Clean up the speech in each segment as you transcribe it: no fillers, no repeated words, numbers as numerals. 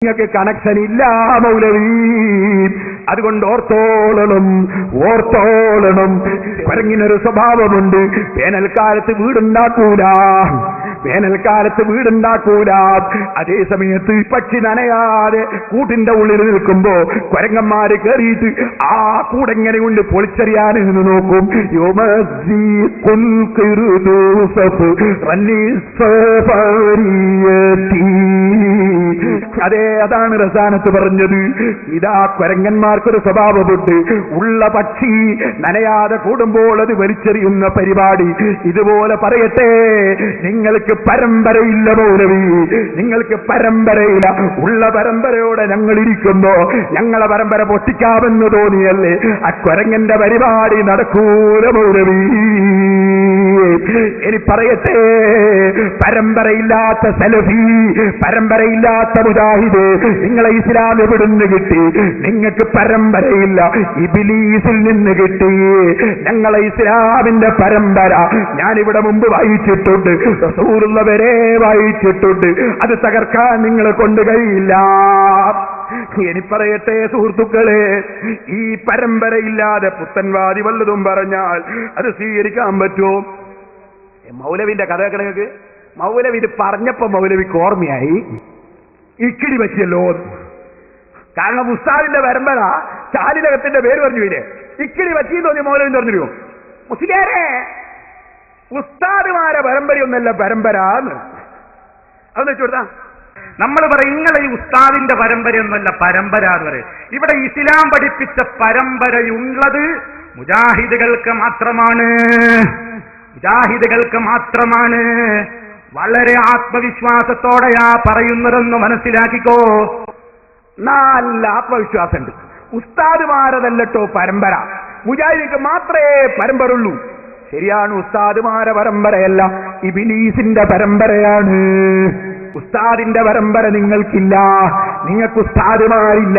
നിങ്ങൾക്ക് കണക്ഷൻ ഇല്ല മൗലവി. അതുകൊണ്ട് ഓർത്തോളണം. കുരങ്ങിനൊരു സ്വഭാവമുണ്ട്. വേനൽക്കാലത്ത് വീടുണ്ടാക്കൂല. അതേ സമയത്ത് പക്ഷി നനയാതെ കൂട്ടിന്റെ ഉള്ളിൽ നിൽക്കുമ്പോ കുരങ്ങന്മാര് കയറിയിട്ട് ആ കൂടെങ്ങനെ കൊണ്ട് പൊളിച്ചെറിയാൻ നിന്ന് നോക്കും. അതെ, അതാണ് റസാനത്ത് പറഞ്ഞത്. ഇതാ കുരങ്ങന്മാർക്കൊരു സ്വഭാവമുണ്ട്. ഉള്ള പക്ഷി നനയാതെ കൂടുമ്പോൾ അത് വലിച്ചെറിയുന്ന പരിപാടി. ഇതുപോലെ പറയട്ടെ, നിങ്ങൾക്ക് പരമ്പരയില്ല മൗലവി, നിങ്ങൾക്ക് പരമ്പരയില്ല. ഉള്ള പരമ്പരയോടെ ഞങ്ങൾ ഇരിക്കുമ്പോ ഞങ്ങളെ പരമ്പര പൊട്ടിക്കാമെന്ന് തോന്നിയല്ലേ? ആ കുരങ്ങന്റെ പരിപാടി നടക്കൂല മൗലവി. ഇനി പറയട്ടെ, പരമ്പരയില്ലാത്ത സലഫി, പരമ്പരയില്ലാത്ത മുജാഹിദ്, നിങ്ങളെ ഇസ്ലാം എവിടുന്ന് കിട്ടി? നിങ്ങൾക്ക് പരമ്പരയില്ല, ഇബ്ലീസിൽ നിന്ന് കിട്ടി. ഞങ്ങളെ ഇസ്ലാമിന്റെ പരമ്പര ഞാനിവിടെ മുമ്പ് വായിച്ചിട്ടുണ്ട്, റസൂലുള്ള വരെ വായിച്ചിട്ടുണ്ട്. അത് തകർക്കാൻ നിങ്ങളെ കൊണ്ട് കഴിയില്ല. ഇനി പറയട്ടെ സുഹൃത്തുക്കളെ, ഈ പരമ്പരയില്ലാതെ പുത്തൻവാദി വല്ലതും പറഞ്ഞാൽ അത് സ്വീകരിക്കാൻ പറ്റുമോ? മൗലവിന്റെ കഥ കിടങ്ങൾക്ക് മൗലവി ഇത് പറഞ്ഞപ്പോ മൗലവിക്ക് ഓർമ്മയായി, ഇക്കിടി പറ്റിയല്ലോ. കാരണം ഉസ്താദിന്റെ പരമ്പര ചാലിനകത്തിന്റെ പേര് പറഞ്ഞു ഇല്ലേ, ഇക്കിടി പറ്റിയെന്ന് തോന്നി മൗലവി പറഞ്ഞിരുമോ? മുസ്ലിയാരെ, ഉസ്താദുമാരെ പരമ്പരയൊന്നല്ല പരമ്പരാന്ന്. അതെന്ന് വെച്ചുകൊടുത്താ നമ്മൾ പറയും നിങ്ങളെ ഈ ഉസ്താദിന്റെ പരമ്പരയൊന്നുമല്ല പരമ്പര എന്ന് പറയും. ഇവിടെ ഇസ്ലാം പഠിപ്പിച്ച പരമ്പരയുള്ളത് മുജാഹിദുകൾക്ക് മാത്രമാണ്. വളരെ ആത്മവിശ്വാസത്തോടെയാ പറയുന്നതെന്ന് മനസ്സിലാക്കിക്കോ. നല്ല ആത്മവിശ്വാസമുണ്ട്. ഉസ്താദുമാരതല്ലോ പരമ്പര, മുജാഹിദിക്ക് മാത്രമേ പരമ്പരയുള്ളൂ. ശരിയാണ്, ഉസ്താദുമാരെ പരമ്പരയല്ല, ഇബ്ലീസിന്റെ പരമ്പരയാണ്. ഉസ്താദിന്റെ പരമ്പര നിങ്ങൾക്കില്ല, നിങ്ങൾക്ക് ഉസ്താദുമാരില്ല.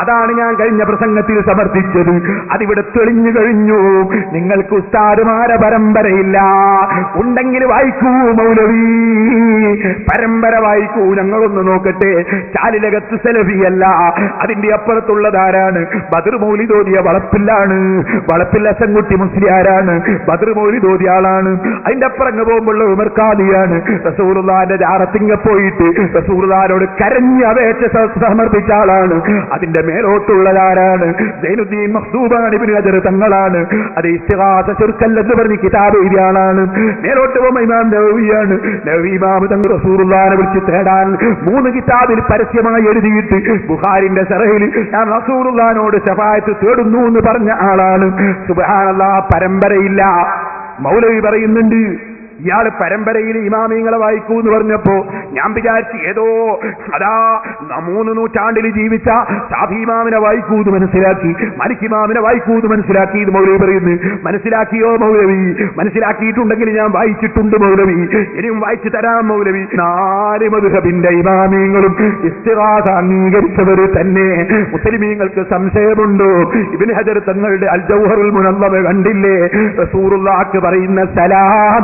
അതാണ് ഞാൻ കഴിഞ്ഞ പ്രസംഗത്തിൽ സമർത്ഥിച്ചത്. അതിവിടെ തെളിഞ്ഞു കഴിഞ്ഞു. നിങ്ങൾക്ക് ഉസ്താദുമാരെ പരമ്പരയില്ല. ഉണ്ടെങ്കിൽ വായിക്കൂ മൗലവി, പരമ്പര വായിക്കൂ. ഞങ്ങളൊന്ന് നോക്കട്ടെ. ചാലിലകത്ത് സലഫിയല്ല, അതിന്റെ അപ്പുറത്തുള്ളതാരാണ്? ബദർ മൗലിദ് ഓതിയ വളപ്പില്ലാണ്. വളപ്പിൽ അസൻകുട്ടി മുസ്ലിയാരാണ്, ബദർ മൗലിദ് ഓതിയ ആളാണ്. അതിന്റെ അപ്പുറങ്ങ് പോകുമ്പോൾ ഉമർ ഖാദിയാണ്. റസൂലുള്ളാഹിന്റെ ജാറത്തിങ്ങ പോയിട്ട് റസൂലുള്ളാഹിനോട് കരഞ്ഞ് അപേക്ഷ സമർപ്പിച്ച ആളാണ്. അതിന്റെ മേലോട്ടുള്ളതാരാണ്? സൈനുദ്ദീൻ മഖ്ദൂബാനി ഇബ്നു ഹജർ തങ്ങളാണ്. അത് ഇസ്തിഗാസ ശിർക്കൽ എന്ന് പറഞ്ഞ് കിതാബ് എഴുതിയ ആളാണ്. മേലോട്ട് പോകുമ്പോൾ ഇമാം നവവിയാണ്. നവവി ഇമാം തങ്ങൾ റസൂലുള്ളാഹിനെ വിളിച്ച് തേടാൻ 3 കിതാബിൽ പരസ്യമായി എഴുതിയിട്ട് ബുഖാരിന്റെ സറഹിൽ ഞാൻ റസൂലുള്ളാഹിനോട് ശഫാഅത്ത് തേടുന്നു എന്ന് പറഞ്ഞ ആളാണ്. സുബ്ഹാനല്ലാഹ്, പരമ്പരയില്ല. മൗലവി പറയുന്നുണ്ട് ഇയാള് പരമ്പരയിൽ ഇമാമിങ്ങളെ വായിക്കൂ എന്ന് പറഞ്ഞപ്പോ ഞാൻ വിചാരിച്ചു ഏതോ അതാ 3 നൂറ്റാണ്ടിൽ ജീവിച്ച ഷാഫി ഇമാമിനെ വായിക്കൂ എന്ന് മനസ്സിലാക്കി, മാലിക് ഇമാമിനെ വായിക്കൂ എന്ന് മനസ്സിലാക്കി. ഇത് മൗലവി പറയുന്നു. മനസ്സിലാക്കിയോ മൗലവി? മനസ്സിലാക്കിയിട്ടുണ്ടെങ്കിൽ ഞാൻ വായിച്ചിട്ടുണ്ട് മൗലവി, ഇനിയും വായിച്ചു തരാം മൗലവി. 4 മദ്ഹബിന്റെ ഇമാമിങ്ങളും ഇസ്തിഗാസ അംഗീകരിച്ചവർ തന്നെ. മുസ്ലിമീങ്ങൾക്ക് സംശയമുണ്ടോ? ഇബ്നു ഹജർ തങ്ങളുടെ അൽ ജൗഹറുൽ മുനവ്വർ കണ്ടില്ലേ? റസൂലുള്ളാഹിക്ക് പറയുന്ന സലാം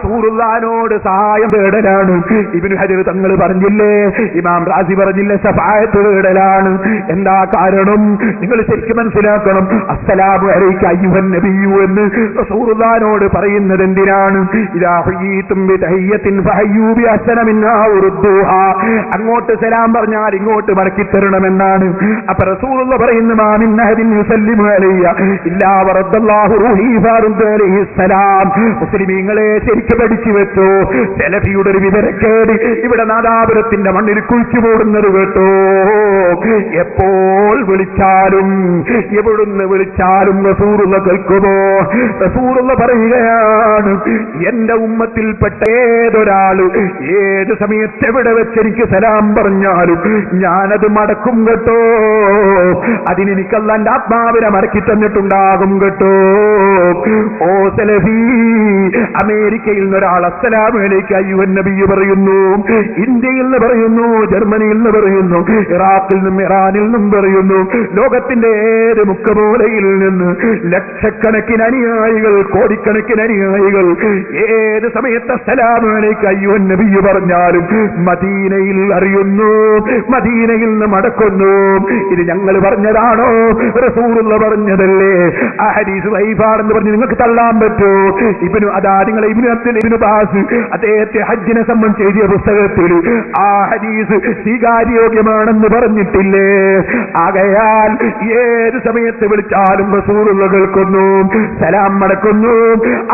റസൂലുള്ളാഹിനോട് സഹായം തേടലാണ്. ഇബ്നു ഹജർ തങ്ങൾ പറഞ്ഞില്ലേ, ഇമാം റാസി പറഞ്ഞില്ലേ, ശഫാഅത്ത് തേടലാണ്. എന്താ കാരണം? നിങ്ങൾ ശരിക്കും മനസ്സിലാക്കണം. അസ്സലാമു അലൈക അയ്യുഹൻ നബിയ്യു എന്ന് റസൂലുള്ളാഹിനോട് പറയുന്നത് എന്തിനാണ്? ഇദാ ഹുയ്യിതും ബിതഹിയ്യത്തിൻ ഫഹയ്യൂ ബിഅഹ്സന മിൻഹാ ഉറുദ്ദൂഹാ. അങ്ങോട്ട് സലാം പറഞ്ഞാൽ ഇങ്ങോട്ട് മടക്കി തരണമെന്നാണ്. അപ്പൊ റസൂലുള്ളാഹി പറയുന്നു, മാ മിൻ അഹദിൻ യുസല്ലിമു അലയ്യ ഇല്ലാ വറദ്ദല്ലാഹു റൂഹി ഫറദ്ദ അലൈഹി സലാം. മുസ്ലിമീങ്ങളെ ശരിക്കും പഠിച്ചു വെച്ചോ. സലഫിയുടെ ഒരു വിവരക്കേട് ഇവിടെ നാദാപുരത്തിന്റെ മണ്ണിൽ കുഴിച്ചു പോടുന്നത് കേട്ടോ. എപ്പോൾ വിളിച്ചാലും എവിടുന്ന് വിളിച്ചാലും റസൂലുള്ളാഹി കേൾക്കുമോ? റസൂലുള്ളാഹി പറയുകയാണ്, എന്റെ ഉമ്മത്തിൽപ്പെട്ട ഏതൊരാള് ഏത് സമയത്ത് എവിടെ വെച്ചെനിക്ക് സലാം പറഞ്ഞാലും ഞാനത് മടക്കും കേട്ടോ. അതിനെനിക്ക് അല്ലാഹുവിന്റെ ആത്മാവിനെ മടക്കി തന്നിട്ടുണ്ടാകും കേട്ടോ. ഓ സലഫി, അമേരിക്കയിൽ നിന്നൊരാൾ അസ്സലാമു അലൈക അയ്യുഹൻ നബി പറയുന്നു. ഇന്ത്യയിൽ നിന്ന് പറയുന്നു, ജർമ്മനിയിൽ നിന്ന് പറയുന്നു, ഇറാഖിൽ നിന്നും ഇറാനിൽ നിന്നും പറയുന്നു. ലോകത്തിന്റെ ഏത് മുക്കമൂലയിൽ നിന്ന് ലക്ഷക്കണക്കിന് അനുയായികൾ, കോടിക്കണക്കിന് അനുയായികൾ ഏത് സമയത്ത് അസ്സലാമു അലൈക അയ്യുഹൻ നബി പറഞ്ഞാലും മദീനയിൽ അറിയുന്നു, മദീനയിൽ നിന്ന് മടക്കുന്നു. ഇത് ഞങ്ങൾ പറഞ്ഞതാണോ, റസൂലുള്ള പറഞ്ഞതല്ലേ? ആ ഹദീസ് വൈഫാണെന്ന് പറഞ്ഞ് നിങ്ങൾക്ക് തള്ളാൻ പറ്റോ? നിങ്ങളെ ഇബ്നു ബാസ് അദ്ദേഹത്തെ ഹജ്ജിനെ സംബന്ധിച്ച് എഴുതിയ പുസ്തകത്തിൽ ആ ഹദീസ് സ്വീകാര്യോഗ്യമാണെന്ന് പറഞ്ഞിട്ടില്ലേ? ആകയാൽ ഏത് സമയത്ത് വിളിച്ചാലും റസൂലുള്ള കേൾക്കുന്നു, സലാം മടക്കുന്നു.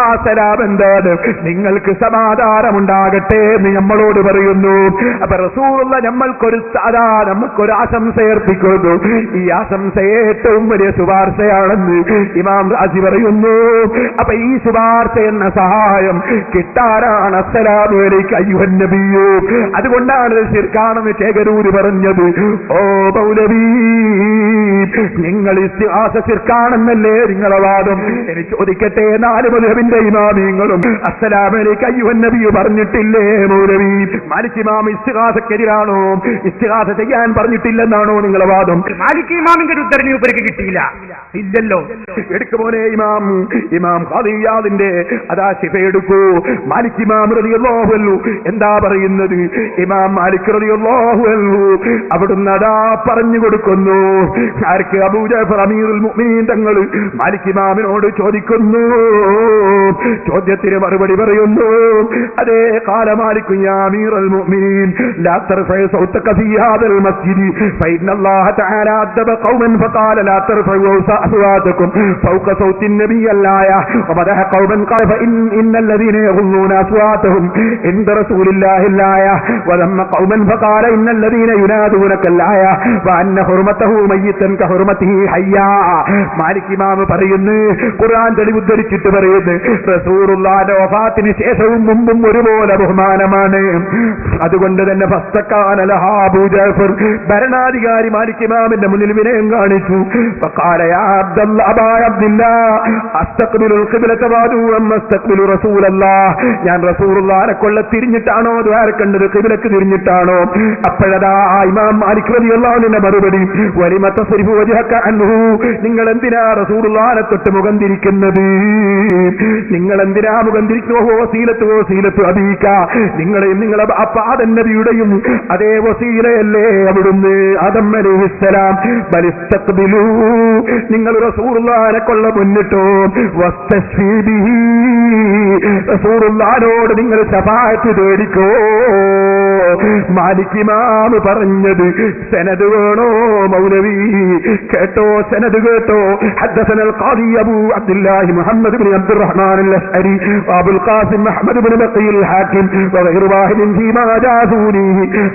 ആ സലാം എന്താണ്? നിങ്ങൾക്ക് സമാധാനമുണ്ടാകട്ടെ എന്ന് നമ്മളോട് പറയുന്നു. അപ്പൊ റസൂലുള്ള നമുക്കൊരു ആശംസ ഏർപ്പിക്കുന്നു. ഈ ആശംസ ഏറ്റവും വലിയ ശുപാർശയാണെന്ന് ഇമാം റാസി പറയുന്നു. അപ്പൊ ഈ ശുപാർശ എന്ന സഹായം കിട്ടാനാണ് അസ്സലാമു അലൈക അയ്യുഹൻ നബിയ്യു. അതുകൊണ്ടാണ് ശിർക്കാണെന്ന് ചേകരൂര് പറഞ്ഞത്. ഓ മൗലവി, നിങ്ങൾ ഇസ്തിഹാസ ശിർക്കാണെന്നല്ലേ നിങ്ങളെ വാദം? എനിക്ക് ചോദിക്കട്ടെ, 4 മദ്ഹബിന്റെ ഇമാമിങ്ങളും അസ്സലാമു അലൈക അയ്യുഹൻ നബിയ്യു പറഞ്ഞിട്ടില്ലേ മൗലവി? മാലിക് ഇമാം ഇസ്തിഹാസക്കെതിരാണോ? ഇസ്തിഹാസ ചെയ്യാൻ പറഞ്ഞിട്ടില്ലെന്നാണോ നിങ്ങളെ വാദം? മാലിക് ഇമാമിന്റെ ഉത്തരം ഉപരിക്ക് കിട്ടിയില്ല, ഇല്ലല്ലോ. എടുക്കുമോനെ ഇമാം ഖാദിയാദിന്റെ അതാ ശിഫ എടുക്കൂ. മാലിക് ഇമാം റളിയല്ലാഹു അൻഹു എന്താ പറയുന്നത്? ഇമാം മാലിക് റളിയല്ലാഹു അൻഹു അവിടുന്ന് അതാ പറഞ്ഞു കൊടുക്കുന്നു. ആർക്ക്? അബൂ ജഅഫർ അമീറുൽ മുഅ്മിനീൻ തങ്ങൾ മാലിക് ഇമാമിനോട് ചോദിക്കുന്നു. ചോദ്യത്തിന് മറുപടി പറയുന്നു. അതേ ഖാല മാലിക് യാ അമീറുൽ മുഅ്മിനീൻ ലാ തർഫഉ സൗതക ഫീ ഹാദൽ മസ്ജിദ് ഫഇന്നല്ലാഹ തആല അദബ ഖൗമൻ ഫഖാല ലാ തർഫഉ അസ്വാതകും ഫൗക സൗതി النبي الآية ومدح قوما قال فإن الذين يغضون أصواتهم عند رسول الله الآية وذم قوما فقال إن الذين ينادونك الآية وأن حرمته ميتا كحرمته حيا. മാലിക് ഇമാം പറയുന്നു, ഖുർആൻ തെളിവുദ്ധരിച്ചിട്ട് പറയുന്നു, റസൂലുള്ളാഹിന്റെ വഫാത്തിന് ശേഷവും മുമ്പും ഒരുപോലെ ബഹുമാനമാണ്. അതുകൊണ്ട് തന്നെ ഫസ്തഖാന ലഹാ അബൂ ജഅഫർ, ഭരണാധികാരി മാലിക് ഇമാമിന്റെ മുന്നിൽ വിനയം കാണിച്ചു. ഫഖാല യാ അബ്ദുല്ലാ അസ്തഖ്ബിലുൽ ഖിബ്ലത വദു അസ്തഖ്ബിലു റസൂലല്ലാഹ്, ഞാൻ റസൂലുള്ളാഹിനെ കൊള്ള തിരിഞ്ഞിട്ടാണോ ദ്വാരക്കണ്ടത്, ഖിബ്ലക്ക് തിരിഞ്ഞിട്ടാണോ? അപ്പോഴതാ ഇമാം മാലിക് റളിയല്ലാഹു അൻഹുവിന്റെ മറുപടി, വലിമ തസ്രിഫു വജ്ഹക അൻഹു, നിങ്ങൾ എന്തിനാ റസൂലുള്ളാഹിനെ തൊട്ട് മുഖം തിരിക്കുന്നത്? നിങ്ങൾ എന്തിനാ മുഖം തിരിക്കുന്നത്? വസീലത്തു അബീക, നിങ്ങളെയും നിങ്ങളെ ബാപ്പ ആദം നബിയുടെയും അതേ വസീലയല്ലേ അവിടുന്ന്, ആദം അലൈഹിസ്സലാം. ബലിസ്തഖ്ബിലു, നിങ്ങൾ റസൂലുള്ളാഹിനെ കൊള്ള മുന്നിട്ടോ. വസ്തശ്ഫീബിഹി, റസൂലുള്ളാഹിനോട് നിങ്ങൾ ശഫാഅത്ത് തേടിക്കോ. മാലിക് ഇമാം പറഞ്ഞത് സനദ് വേണോ മൗലവി? കേട്ടോ, സനദ് കേട്ടോ. ഹദ്ദസനൽ ഖാദി അബൂ അബ്ദുല്ലാഹി മുഹമ്മദ് ഇബ്നു അബ്ദുറഹ്മാൻ അൽ-അശ്അരി വഅബുൽ ഖാസിം അഹ്മദ് ഇബ്നു ബഖീൽ ഹാക്കിം വഗൈറു വാഹിദിൻ ഫീമാ ജാസൂനി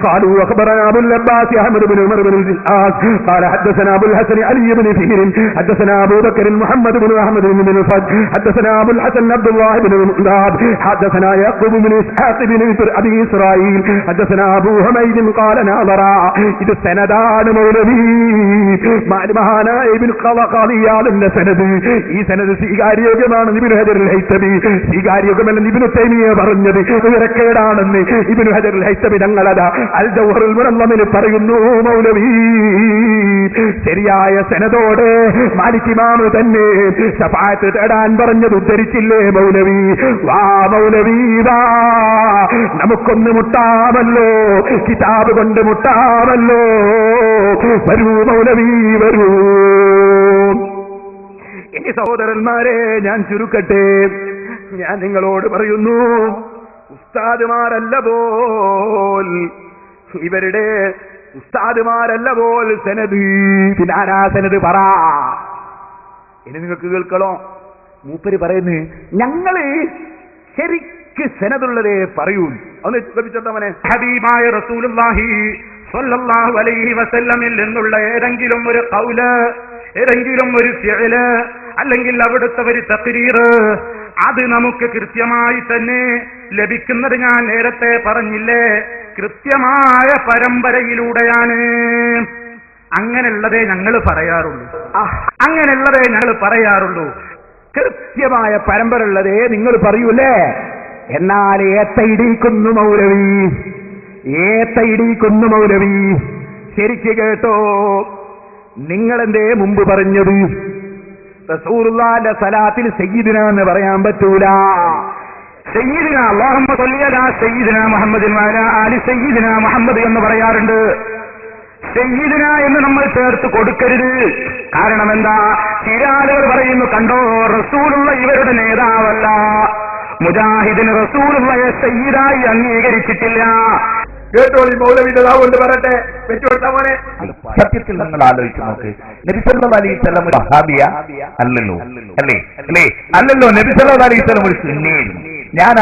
ഖാലു അഖബറനാ അബുൽ അബ്ബാസ് അഹ്മദ് ഇബ്നു ഉമർ ഇബ്നു അൽ-ആസ് ഖാല ഹദ്ദസനാ അബുൽ ഹസൻ അലി ഇബ്നു ഫിഹ്ർ ഹദ്ദസനാ അബൂ ബക്കർ മുഹമ്മദ് ഇബ്നു അഹ്മദ് ഇബ്നു ഫദ് ഹദ്ദസനാ അബുൽ ഹസൻ അബ്ദുല്ലാഹി ഇബ്നു മുഅദ് ഹദ്ദസനാ യഖൂബ് ഇബ്നു ഇസ്ഹാഖ് ഇബ്നു അബീ ഇസ്രായീൽ ഹദ്ദസനാ അബൂ ഹമൈദ് ഖാല നാദറ. ഇത് സനദാണ് മൗലവി, മഹാനായ ഇബ്നു ഖാദിയാദിന്റെ സനദ്. ഈ സനദ് സ്വീകാര്യോഗ്യമാണെന്ന് ഇബ്നു ഹജർ അൽ ഹൈതമി, സ്വീകാര്യോഗ്യമല്ലെന്ന് ഇബ്നു തൈമിയ പറഞ്ഞത് വിവരക്കേടാണെന്ന് ഇബ്നു ഹജർ അൽ ഹൈതമി തങ്ങളതാ അൽ ജൗഹറുൽ മുനവ്വമിൽ പറയുന്നു. മൗലവി ശരിയായ സനദോടെ മാലിക് ഇമാം തന്നെ ശഫാഅത്ത് തേടാൻ പറഞ്ഞത് ഉദ്ധരിച്ചില്ലേ മൗലവി? വാ മൗലവി വാ, നമുക്കൊന്ന് മുട്ടാമല്ലോ, കിതാബ് കൊണ്ട് മുട്ടാമല്ലോ. വരൂ മൗലവി വരൂ. ഇനി സഹോദരന്മാരെ, ഞാൻ ചുരുക്കട്ടെ. ഞാൻ നിങ്ങളോട് പറയുന്നു, ഉസ്താദുമാരല്ല പോൽ, ഇവരുടെ ഉസ്താദുമാരല്ല പോൽ സനദ്. പിന്നാരാ സനദ് പറ. ഇനി നിങ്ങൾക്ക് കേൾക്കണോ? മൂപ്പര് പറയുന്നു, ഞങ്ങള് ശരിക്ക് സനദുള്ളതേ പറയൂ. ഒന്ന് ലഭിച്ചവനെ ഹബീബായ റസൂലുള്ളാഹി സ്വല്ലല്ലാഹു അലൈഹി വസല്ലമിൽ നിന്നുള്ള ഏതെങ്കിലും ഒരു ഖൗല്, ഏതെങ്കിലും ഒരു ഫിഅല്, അല്ലെങ്കിൽ അവിടുത്തെ ഒരു തഖ്രീർ, അത് നമുക്ക് കൃത്യമായി തന്നെ ലഭിക്കുന്നത് ഞാൻ നേരത്തെ പറഞ്ഞില്ലേ, കൃത്യമായ പരമ്പരയിലൂടെയാണ്. അങ്ങനെയുള്ളതേ ഞങ്ങൾ പറയാറുള്ളൂ. കൃത്യമായ പരമ്പര ഉള്ളതേ നിങ്ങൾ പറയൂലേ? എന്നാൽ ഏത്തയിടിക്കുന്നു മൗലവി. ശരിക്ക് കേട്ടോ, നിങ്ങളെന്തേ മുമ്പ് പറഞ്ഞത് റസൂലുള്ളാഹിന്റെ സലാത്തിൽ സയ്യിദിന എന്ന് പറയാൻ പറ്റൂല? സയ്യിദിന അല്ലാഹുമ്മ സ്വല്ലി അലാ സയ്യിദിന മുഹമ്മദിൻ വഅലാ ആലി സയ്യിദിന മുഹമ്മദ് എന്ന് പറയാറുണ്ട്. സയ്യിദിന എന്ന് നമ്മൾ ചേർത്ത് കൊടുക്കരുത്. കാരണം എന്താ? ചില ആളുകൾ പറയുന്നു, കണ്ടോ റസൂലുള്ള ഇവരുടെ നേതാവല്ല, മുജാഹിദിന് റസൂലുള്ളയെ സയ്യിദായി അംഗീകരിച്ചിട്ടില്ല. കേട്ടോ, ഈ മൗലവിന്റെ കൊണ്ട് പറയട്ടെ, വെച്ചുകൊടുത്ത പോലെ. സത്യത്തിൽ നിങ്ങൾ ആലോചിച്ച് നോക്ക്, നബി സല്ലല്ലാഹു അലൈഹി വസല്ലം ഒരു വഹാബിയ അല്ലല്ലോ, അല്ലേ? നബി സല്ലല്ലാഹു അലൈഹി വസല്ലം ഒരു സുന്നിയായിരുന്നു. ഞാൻ